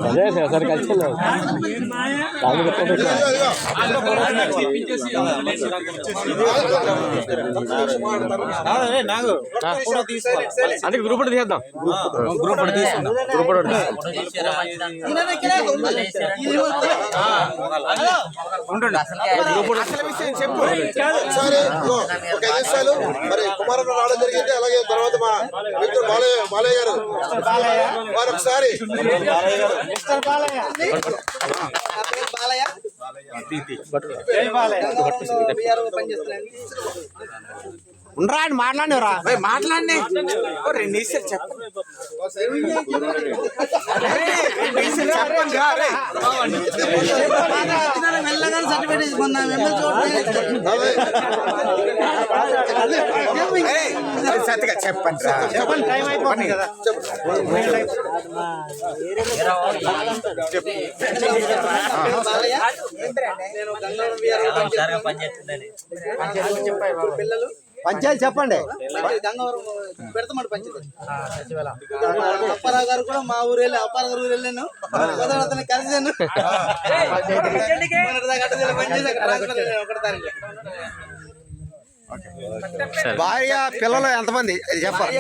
అదే సార్ కలిసి అందుకే గ్రూప్ తీసేద్దాం. గ్రూప్ మరి కుమారన్న రావడం జరిగింది. అలాగే తర్వాత మా మిత్రుడు బాలయ్య గారు వారు ఒకసారి ఉండరా అని మాట్లాడినరా మాట్లాడి 2 నిమిషాలు చెప్పండి. సత్తిగా చెప్పండి చెప్పండి. టైం అయిపోయింది కదా. పంచాయతీ చెప్పండి. పెడతామండి పంచాయతీ. అప్పారావు గారు కూడా మా ఊరు వెళ్ళి అప్పారావు గారు వెళ్ళాను. అతను కలిసాను. భార్య పిల్లలు ఎంతమంది చెప్పాలి?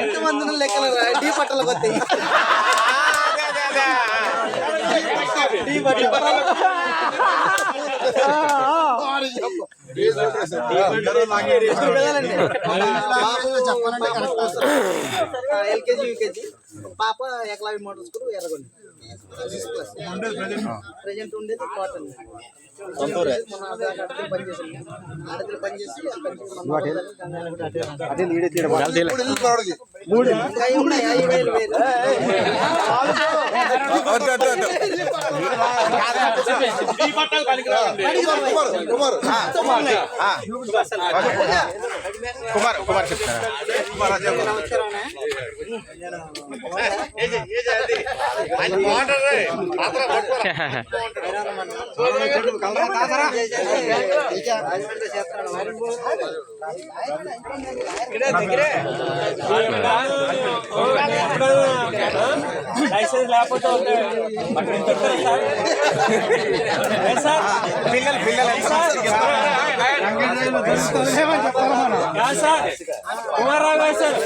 ఎంతమంది లెక్కలు టీ పట్టలు కొత్తాయి. ఎల్కేజీ యూకేజీ పాప Eklavya model school Erragonda. Present ఉండేది కాటన్. పనిచేసి కుమార్ చెప్తారా? లైసెన్స్ లేకపోతే కుమారరావు గారు సార్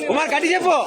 కుమార్ గట్టి చెప్పు.